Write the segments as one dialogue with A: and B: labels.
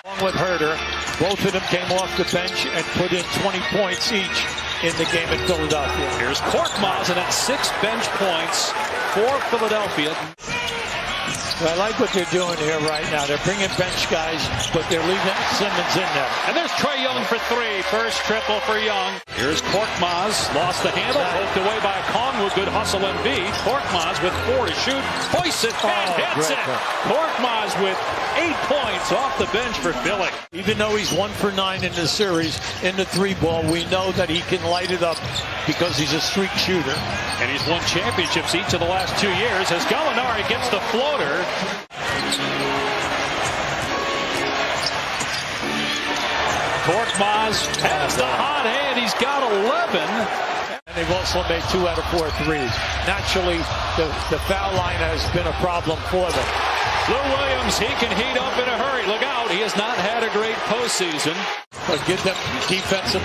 A: Along with Herter, both of them came off the bench and put in 20 points each in the game in Philadelphia.
B: Here's Korkmaz, and that's 6 bench points for Philadelphia.
A: I like what they're doing here right now. They're bringing bench guys, but they're leaving Simmons in there.
B: And there's Trae Young for 3. First triple for Young. Here's Korkmaz. Lost the handle. Poked away by Kongwu. Good hustle and beat. Korkmaz with 4 to shoot. Hoists it and hits it. Korkmaz with 8 points off the bench for Philly.
A: Even though he's 1 for 9 in the series in the 3-ball, we know that he can light it up because he's a streak shooter.
B: And he's won championships each of the last 2 years as Gallinari gets the floater. Korkmaz has the hot hand. He's got 11.
A: And they've also made 2 out of 4 threes. Naturally, the foul line has been a problem for them.
B: Lou Williams, he can heat up in a hurry. Look out, he has not had a great postseason.
A: But give them defensive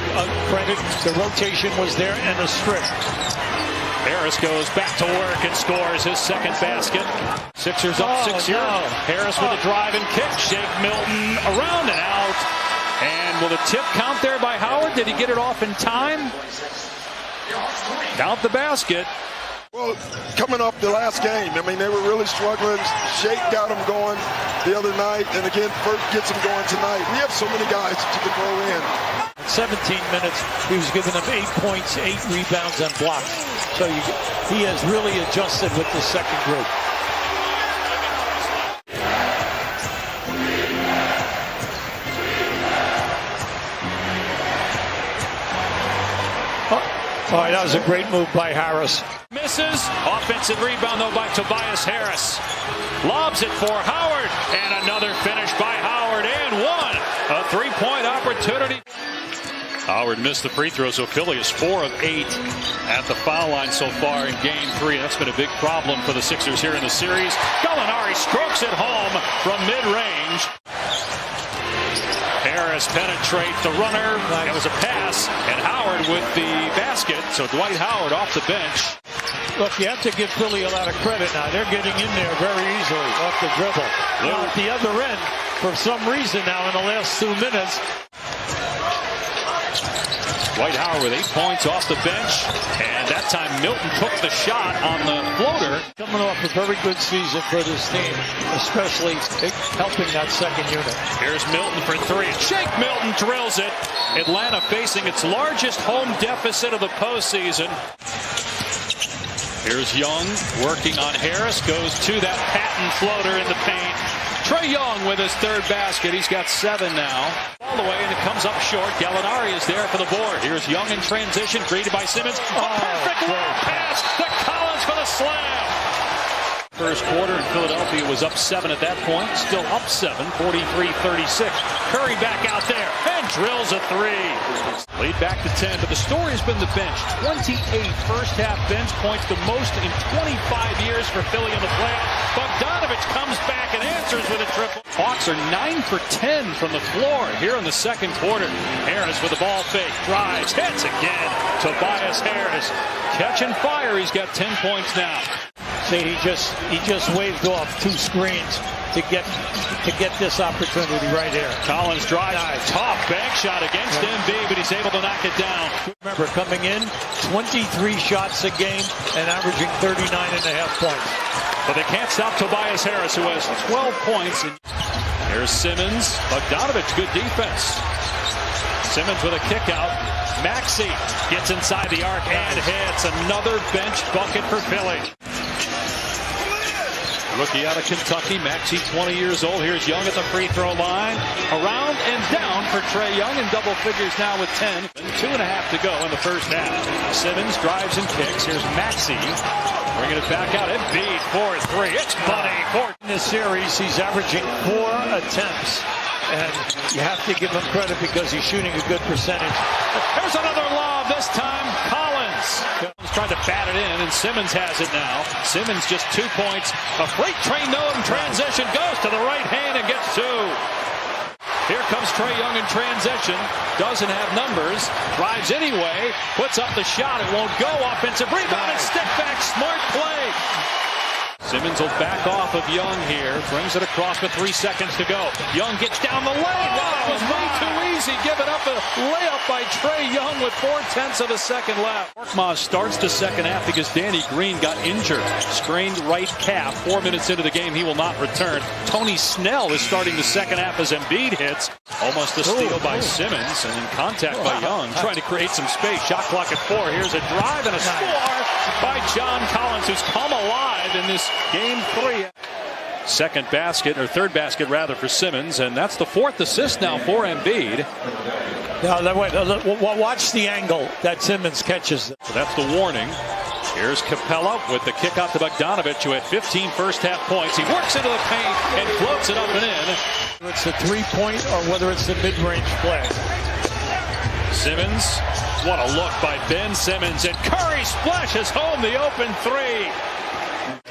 A: credit. The rotation was there and the strip.
B: Harris goes back to work and scores his second basket. Sixers up 6 here. No. Harris with a drive and kick. Shake Milton around and out. And will the tip count there by Howard? Did he get it off in time? Count the basket.
C: Well, coming off the last game, I mean, they were really struggling. Shake got them going the other night, and again, Burke gets them going tonight. We have so many guys to throw in.
A: 17 minutes, he was giving them 8 points, 8 rebounds, and blocks. So he has really adjusted with the second group. All right, that was a great move by Harris.
B: Misses. Offensive rebound, though, by Tobias Harris. Lobs it for Howard. And another finish by Howard. And one. A 3-point opportunity. Howard missed the free throw, so Philly is 4 of 8 at the foul line so far in Game 3. That's been a big problem for the Sixers here in the series. Gallinari strokes it home from mid-range. Harris penetrates the runner. It was a pass, and Howard with the basket. So Dwight Howard off the bench.
A: Look, you have to give Philly a lot of credit now. They're getting in there very easily off the dribble. Now at the other end, for some reason now in the last 2 minutes.
B: Dwight Howard with 8 points off the bench. And that time Milton took the shot on the floater.
A: Coming off a very good season for this team, especially helping that second unit.
B: Here's Milton for 3. Shake Milton drills it. Atlanta facing its largest home deficit of the postseason. Here's Young working on Harris. Goes to that patent floater in the paint. Trae Young with his 3rd basket. He's got 7 now. All the way, and it comes up short. Gallinari is there for the board. Here's Young in transition, greeted by Simmons. Perfect long pass to Collins for the slam. First quarter, and Philadelphia was up 7 at that point. Still up 7, 43-36. Curry back out there and drills a 3. Lead back to 10, but the story has been the bench. 28 first-half bench points, the most in 25 years for Philly in the playoffs. Bogdanovich comes back and answers with a triple. Hawks are 9 for 10 from the floor here in the second quarter. Harris with the ball fake, drives, hits again. Tobias Harris catching fire. He's got 10 points now.
A: See, he just waved off 2 screens to get this opportunity right here.
B: Collins drives, top bank shot against Embiid, but he's able to knock it down.
A: Remember, coming in, 23 shots a game and averaging 39.5 points.
B: But they can't stop Tobias Harris, who has 12 points. Here's Simmons. Bogdanovich, good defense. Simmons with a kick out. Maxey gets inside the arc and hits. Another bench bucket for Philly. Rookie out of Kentucky, Maxey, 20 years old. Here's Young at the free throw line. Around and down for Trae Young in double figures now with 10. 2.5 to go in the first half. Simmons drives and kicks. Here's Maxey bringing it back out. Embiid for 3. It's money for.
A: In this series, he's averaging 4 attempts. And you have to give him credit because he's shooting a good percentage.
B: There's another lob, this time Collins. Trying to bat it in, and Simmons has it now. Simmons just 2 points. A freight train note in transition. Goes to the right hand and gets 2. Here comes Trae Young in transition. Doesn't have numbers. Drives anyway. Puts up the shot. It won't go. Offensive rebound and stick back. Smart play. Simmons will back off of Young here. Brings it across with 3 seconds to go. Young gets down the lane. That was way too easy. Giving up a layup by Trae Young with 4/10 of a second left. Korkmaz starts the second half because Danny Green got injured. Strained right calf. 4 minutes into the game, he will not return. Tony Snell is starting the second half as Embiid hits. Almost a steal by Simmons and in contact by Young. Trying to create some space. Shot clock at 4. Here's a drive and a score by John Collins, who's come alive in this game 3. Second basket, or third basket rather, for Simmons, and that's the 4th assist now for Embiid.
A: Now, wait, watch the angle that Simmons catches.
B: So that's the warning. Here's Capella with the kick out to Bogdanovich, who had 15 first half points. He works into the paint and floats it up and in.
A: Whether it's the 3-point or whether it's the mid-range play.
B: Simmons, what a look by Ben Simmons, and Curry splashes home the open 3.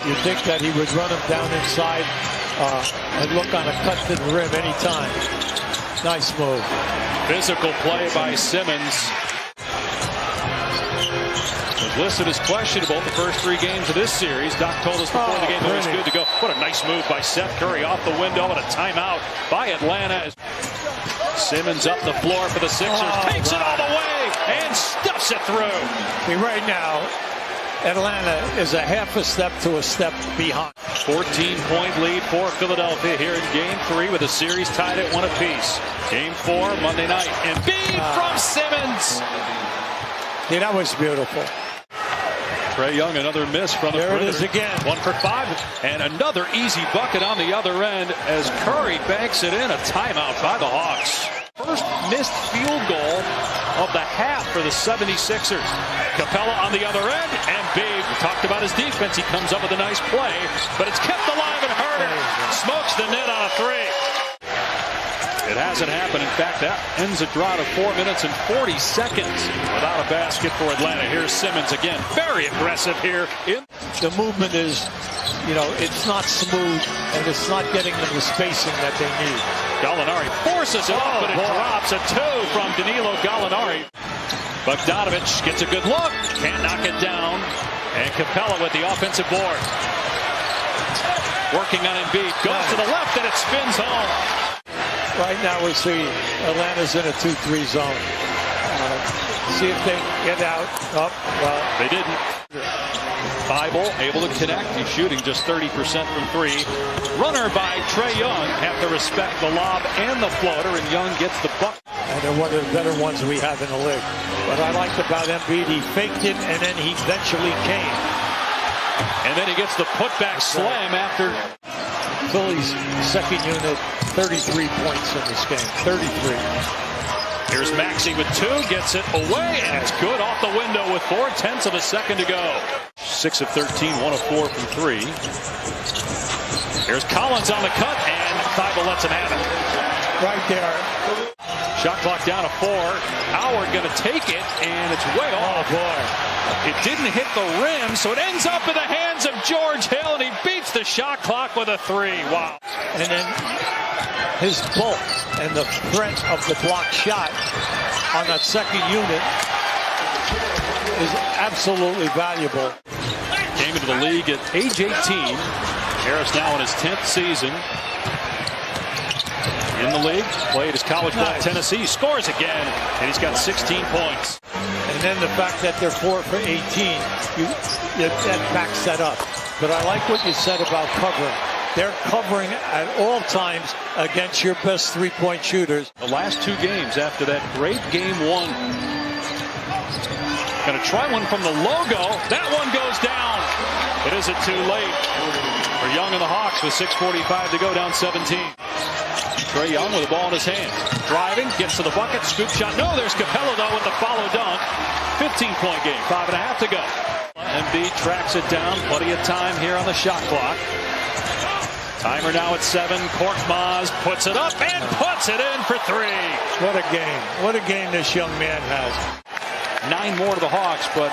A: You'd think that he would run him down inside and look on a cut to the rim anytime. Nice move.
B: Physical play by Simmons. Was listed as questionable the first 3 games of this series. Doc told us before the game it was good to go. What a nice move by Seth Curry off the window, and a timeout by Atlanta. Simmons up the floor for the Sixers. Takes it all the way and stuffs it through.
A: See, right now, Atlanta is a half a step to a step behind.
B: 14-point lead for Philadelphia here in Game 3 with the series tied at 1 apiece. Game 4 Monday night. Embiid from Simmons.
A: Yeah, that was beautiful.
B: Trae Young, another miss from the perimeter.
A: There it is again.
B: 1 for 5. And another easy bucket on the other end as Curry banks it in. A timeout by the Hawks. First missed field goal of the half for the 76ers. Capella on the other end, and Big talked about his defense. He comes up with a nice play, but it's kept alive and Herder smokes the net on a 3. It hasn't happened. In fact, that ends a drought of 4 minutes and 40 seconds without a basket for Atlanta. Here's Simmons again, very aggressive here.
A: The movement is, it's not smooth, and it's not getting them the spacing that they need.
B: Gallinari forces it up, but it drops. A 2 from Danilo Gallinari. Bogdanovich gets a good look, can't knock it down, and Capella with the offensive board. Working on Embiid, goes to the left, and it spins home.
A: Right now we see Atlanta's in a 2-3 zone. See if they get out. Well,
B: they didn't. Bible able to connect. He's shooting just 30% from 3. Runner by Trae Young. Have to respect the lob and the floater, and Young gets the bucket.
A: And they're one of the better ones we have in the league. What I liked about Embiid, he faked it, and then he eventually came.
B: And then he gets the putback slam after.
A: Philly's second unit, 33 points in this game. 33.
B: Here's Maxey with 2, gets it away, and it's good off the window with 4/10 of a second to go. 6 of 13, 1 of 4 from 3. Here's Collins on the cut, and Thibault lets him have it.
A: Right there.
B: Shot clock down to 4. Howard going to take it, and it's way off.
A: Oh, boy.
B: It didn't hit the rim, so it ends up in the hands of George Hill, and he beats the shot clock with a 3. Wow.
A: And then his bulk and the threat of the block shot on that second unit is absolutely valuable.
B: Came into the league at age 18. Harris now in his 10th season in the league. Played his college ball at Tennessee. Scores again, and he's got 16 points.
A: And then the fact that they're 4 for 18, that backs that up. But I like what you said about covering. They're covering at all times against your best three-point shooters.
B: The last 2 games after that great game 1. Going to try one from the logo. That one goes down. But is it too late for Young and the Hawks with 6:45 to go, down 17. Trae Young with the ball in his hand. Driving, gets to the bucket, scoop shot. No, there's Capella, though, with the follow dunk. 15-point game, 5.5 to go. Embiid tracks it down. Plenty of time here on the shot clock. Timer now at 7. Korkmaz puts it up and puts it in for 3.
A: What a game. What a game this young man has.
B: 9 more to the Hawks, but